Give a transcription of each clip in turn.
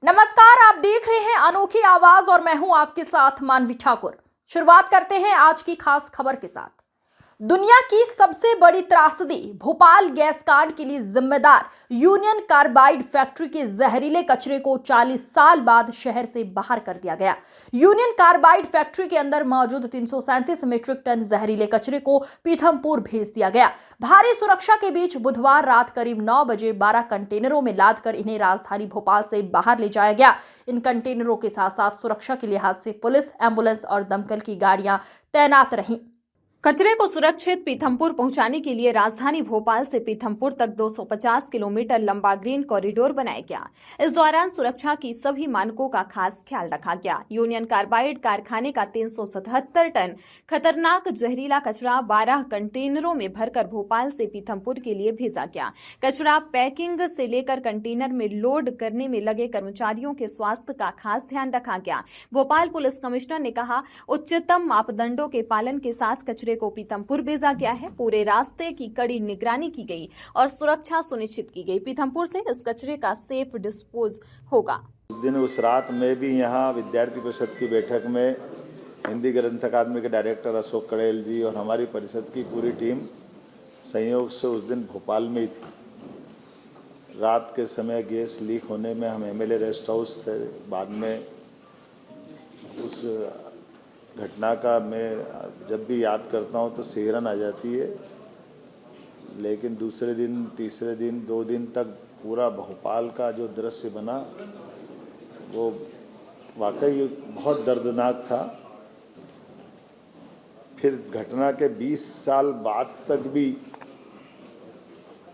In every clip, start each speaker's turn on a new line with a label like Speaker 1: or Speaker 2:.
Speaker 1: नमस्कार, आप देख रहे हैं अनोखी आवाज और मैं हूं आपके साथ मानवी ठाकुर। शुरुआत करते हैं आज की खास खबर के साथ। दुनिया की सबसे बड़ी त्रासदी भोपाल गैस कांड के लिए जिम्मेदार यूनियन कार्बाइड फैक्ट्री के जहरीले कचरे को 40 साल बाद शहर से बाहर कर दिया गया। यूनियन कार्बाइड फैक्ट्री के अंदर मौजूद 337 मीट्रिक टन जहरीले कचरे को पीथमपुर भेज दिया गया। भारी सुरक्षा के बीच बुधवार रात करीब 9 बजे 12 कंटेनरों में लादकर इन्हें राजधानी भोपाल से बाहर ले जाया गया। इन कंटेनरों के साथ साथ सुरक्षा के लिहाज से पुलिस, एम्बुलेंस और दमकल की गाड़ियां तैनात रहीं। कचरे को सुरक्षित पीथमपुर पहुंचाने के लिए राजधानी भोपाल से पीथमपुर तक 250 किलोमीटर लंबा ग्रीन कॉरिडोर बनाया गया। इस दौरान सुरक्षा की सभी मानकों का खास ख्याल रखा गया। यूनियन कार्बाइड कारखाने का 377 टन खतरनाक जहरीला कचरा 12 कंटेनरों में भरकर भोपाल से पीथमपुर के लिए भेजा गया। कचरा पैकिंग से लेकर कंटेनर में लोड करने में लगे कर्मचारियों के स्वास्थ्य का खास ध्यान रखा गया। भोपाल पुलिस कमिश्नर ने कहा, उच्चतम मापदंडों के पालन के साथ कचरे को पीथमपुर भेजा गया है। पूरे रास्ते की कड़ी निगरानी की गई और सुरक्षा सुनिश्चित की गई। पीथमपुर से इस कचरे का सेफ डिस्पोज होगा।
Speaker 2: उस दिन उस रात में भी यहाँ विद्यार्थी परिषद की बैठक में हिंदी ग्रंथ अकादमी के डायरेक्टर अशोक कड़ेल जी और हमारी परिषद की पूरी टीम संयोग से उस दिन भोपाल में ही थी। रात के समय गैस लीक होने में हम एमएलए रेस्ट हाउस थे। बाद में उस घटना का मैं जब भी याद करता हूँ तो सिहरन आ जाती है। लेकिन दूसरे दिन, तीसरे दिन, 2 दिन तक पूरा भोपाल का जो दृश्य बना वो वाकई बहुत दर्दनाक था। फिर घटना के 20 साल बाद तक भी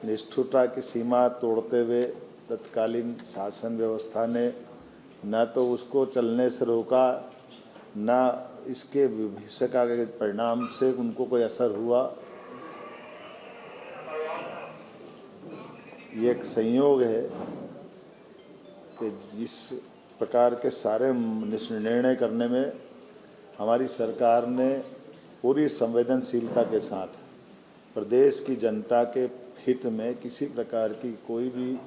Speaker 2: निष्ठुरता की सीमा तोड़ते हुए तत्कालीन शासन व्यवस्था ने न तो उसको चलने से रोका, न इसके भविष्य का परिणाम से उनको कोई असर हुआ। ये एक संयोग है कि इस प्रकार के सारे निर्णय करने में हमारी सरकार ने पूरी संवेदनशीलता के साथ प्रदेश की जनता के हित में किसी प्रकार की कोई भी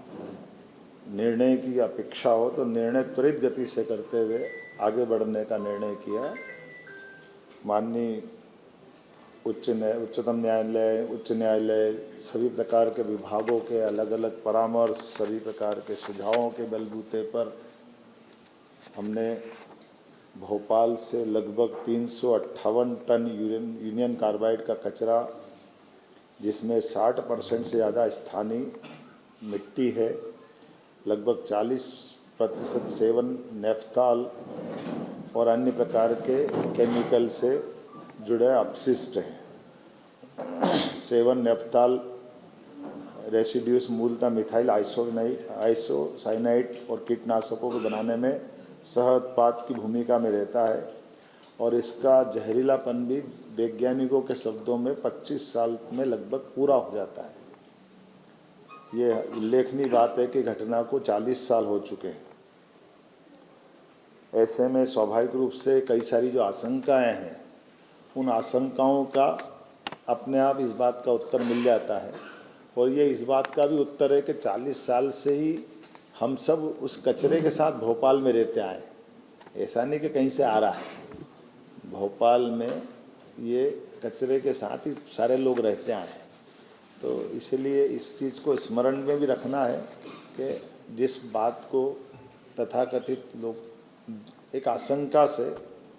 Speaker 2: निर्णय की अपेक्षा हो तो निर्णय त्वरित गति से करते हुए आगे बढ़ने का निर्णय किया। माननीय उच्चतम न्यायालय, उच्च न्यायालय, सभी प्रकार के विभागों के अलग अलग परामर्श, सभी प्रकार के सुझावों के बलबूते पर हमने भोपाल से लगभग 358 टन यूनियन कार्बाइड का कचरा, जिसमें 60% से ज़्यादा स्थानीय मिट्टी है, लगभग 40% सेवन नेफ्थॉल और अन्य प्रकार के केमिकल से जुड़े अपशिष्ट हैं। सेवन नेफ्थॉल रेसिड्यूस मूलतः मिथाइल आइसोसाइनाइड और कीटनाशकों को बनाने में सह उत्पाद की भूमिका में रहता है और इसका जहरीलापन भी वैज्ञानिकों के शब्दों में 25 साल में लगभग पूरा हो जाता है। ये उल्लेखनीय बात है कि घटना को 40 साल हो चुके हैं। ऐसे में स्वाभाविक रूप से कई सारी जो आशंकाएं हैं, उन आशंकाओं का अपने आप इस बात का उत्तर मिल जाता है। और ये इस बात का भी उत्तर है कि 40 साल से ही हम सब उस कचरे के साथ भोपाल में रहते आए। ऐसा नहीं कि कहीं से आ रहा है। भोपाल में ये कचरे के साथ ही सारे लोग रहते आए हैं। तो इसलिए इस चीज़ को स्मरण में भी रखना है कि जिस बात को तथाकथित लोग एक आशंका से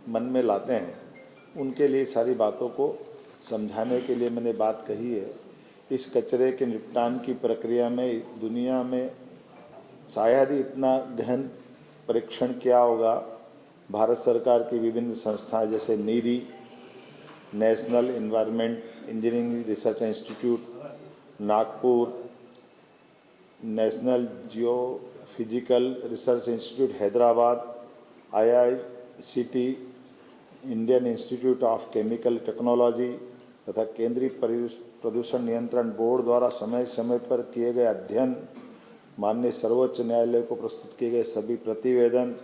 Speaker 2: मन में लाते हैं, उनके लिए सारी बातों को समझाने के लिए मैंने बात कही है। इस कचरे के निपटान की प्रक्रिया में दुनिया में शायद ही इतना गहन परीक्षण किया होगा। भारत सरकार की विभिन्न संस्थाएं जैसे NEERI, national environment engineering research institute Nagpur, national geophysical research institute Hyderabad, IICT, Indian institute of chemical technology तथा केंद्रीय प्रदूषण नियंत्रण बोर्ड द्वारा समय समय पर किए गए अध्ययन, माननीय सर्वोच्च न्यायालय को प्रस्तुत किए गए सभी प्रतिवेदन,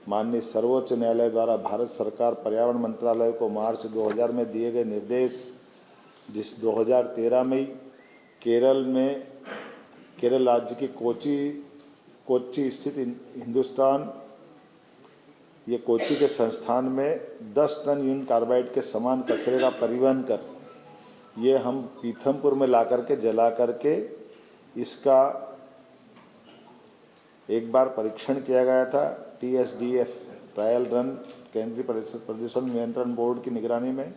Speaker 2: माननीय सर्वोच्च न्यायालय द्वारा भारत सरकार पर्यावरण मंत्रालय को मार्च 2000 में दिए गए निर्देश, जिस 2013 में केरल राज्य की कोची कोच्चि स्थित हिंदुस्तान, ये कोच्चि के संस्थान में 10 टन यून कार्बाइड के समान कचरे का परिवहन कर ये हम पीथमपुर में ला करके जला करके इसका एक बार परीक्षण किया गया था TSDF ट्रायल रन केंद्रीय प्रदूषण नियंत्रण बोर्ड की निगरानी में,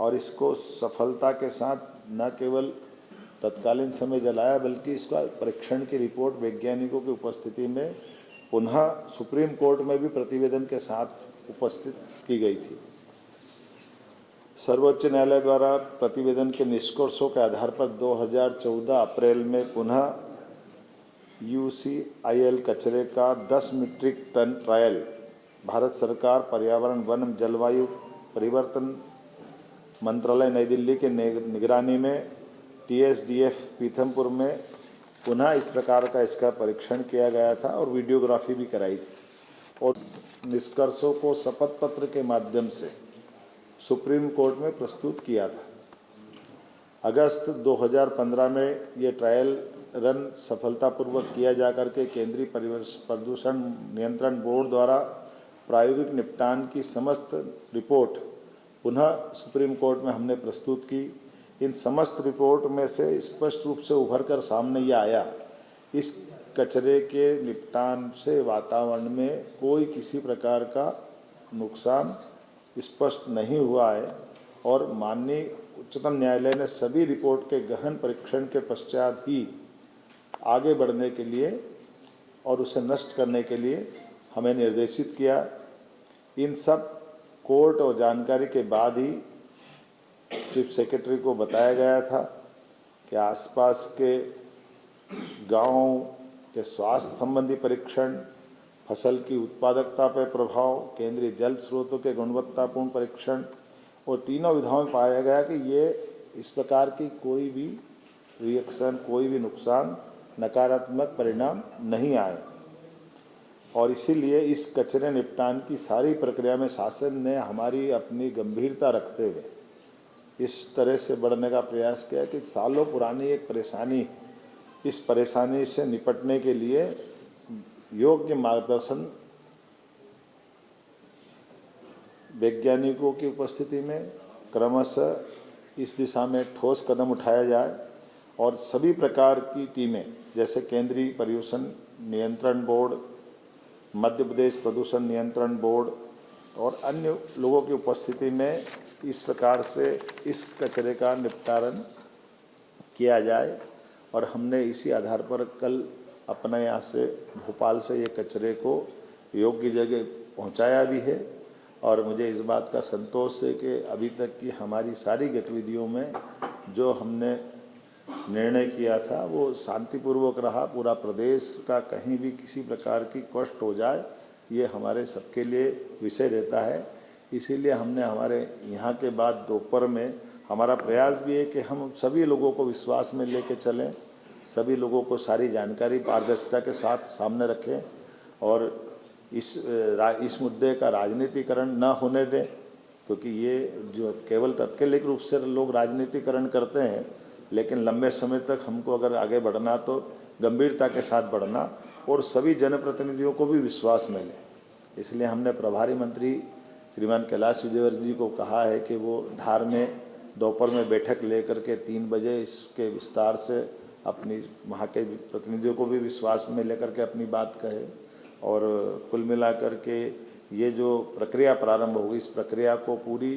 Speaker 2: और इसको सफलता के साथ न केवल तत्कालीन समय जलाया बल्कि इसका परीक्षण की रिपोर्ट वैज्ञानिकों की उपस्थिति में पुनः सुप्रीम कोर्ट में भी प्रतिवेदन के साथ उपस्थित की गई थी। सर्वोच्च न्यायालय द्वारा प्रतिवेदन के निष्कर्षों के आधार पर 2014 अप्रैल में पुनः UCIL कचरे का 10 मीट्रिक टन ट्रायल भारत सरकार पर्यावरण वन जलवायु परिवर्तन मंत्रालय नई दिल्ली के निगरानी में TSDF पीथमपुर में पुनः इस प्रकार का इसका परीक्षण किया गया था और वीडियोग्राफी भी कराई थी, और निष्कर्षों को शपथ पत्र के माध्यम से सुप्रीम कोर्ट में प्रस्तुत किया था। अगस्त 2015 में ये ट्रायल रन सफलतापूर्वक किया जाकर के केंद्रीय प्रदूषण नियंत्रण बोर्ड द्वारा प्रायोगिक निपटान की समस्त रिपोर्ट पुनः सुप्रीम कोर्ट में हमने प्रस्तुत की। इन समस्त रिपोर्ट में से स्पष्ट रूप से उभर कर सामने ये आया, इस कचरे के निपटान से वातावरण में कोई किसी प्रकार का नुकसान स्पष्ट नहीं हुआ है, और माननीय उच्चतम न्यायालय ने सभी रिपोर्ट के गहन परीक्षण के पश्चात ही आगे बढ़ने के लिए और उसे नष्ट करने के लिए हमें निर्देशित किया। इन सब कोर्ट और जानकारी के बाद ही चीफ सेक्रेटरी को बताया गया था कि आसपास के गांवों के स्वास्थ्य संबंधी परीक्षण, फसल की उत्पादकता पर प्रभाव, केंद्रीय जल स्रोतों के गुणवत्तापूर्ण परीक्षण, और तीनों विधाओं में पाया गया कि ये इस प्रकार की कोई भी रिएक्शन, कोई भी नुकसान, नकारात्मक परिणाम नहीं आए। और इसीलिए इस कचरे निपटान की सारी प्रक्रिया में शासन ने हमारी अपनी गंभीरता रखते हुए इस तरह से बढ़ने का प्रयास किया कि सालों पुरानी एक परेशानी, इस परेशानी से निपटने के लिए योग्य मार्गदर्शन वैज्ञानिकों की उपस्थिति में क्रमशः इस दिशा में ठोस कदम उठाया जाए, और सभी प्रकार की टीमें जैसे केंद्रीय प्रदूषण नियंत्रण बोर्ड, मध्य प्रदेश प्रदूषण नियंत्रण बोर्ड और अन्य लोगों की उपस्थिति में इस प्रकार से इस कचरे का निपटान किया जाए। और हमने इसी आधार पर कल अपने यहाँ से भोपाल से ये कचरे को योग्य जगह पहुँचाया भी है, और मुझे इस बात का संतोष है कि अभी तक की हमारी सारी गतिविधियों में जो हमने निर्णय किया था वो शांतिपूर्वक रहा। पूरा प्रदेश का कहीं भी किसी प्रकार की कष्ट हो जाए ये हमारे सबके लिए विषय रहता है। इसीलिए हमने हमारे यहाँ के बाद दोपहर में हमारा प्रयास भी है कि हम सभी लोगों को विश्वास में लेके चलें, सभी लोगों को सारी जानकारी पारदर्शिता के साथ सामने रखें, और इस मुद्दे का राजनीतिकरण न होने दें, क्योंकि ये जो केवल तात्कालिक रूप से लोग राजनीतिकरण करते हैं, लेकिन लंबे समय तक हमको अगर आगे बढ़ना तो गंभीरता के साथ बढ़ना और सभी जनप्रतिनिधियों को भी विश्वास में लें। इसलिए हमने प्रभारी मंत्री श्रीमान कैलाश विजयवर्गीय जी को कहा है कि वो धार में दोपहर में बैठक लेकर के 3 बजे इसके विस्तार से अपनी वहाँ के प्रतिनिधियों को भी विश्वास में लेकर के अपनी बात कहे, और कुल मिलाकर के ये जो प्रक्रिया प्रारंभ होगी इस प्रक्रिया को पूरी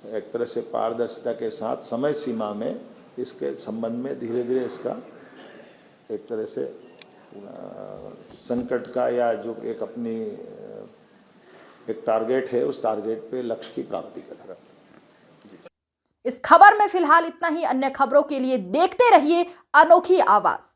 Speaker 2: एक तरह से पारदर्शिता के साथ समय सीमा में इसके संबंध में धीरे धीरे इसका एक तरह से संकट का या जो एक अपनी एक टारगेट है उस टारगेट पे लक्ष्य की प्राप्ति करेगा।
Speaker 1: इस खबर में फिलहाल इतना ही। अन्य खबरों के लिए देखते रहिए अनोखी आवाज।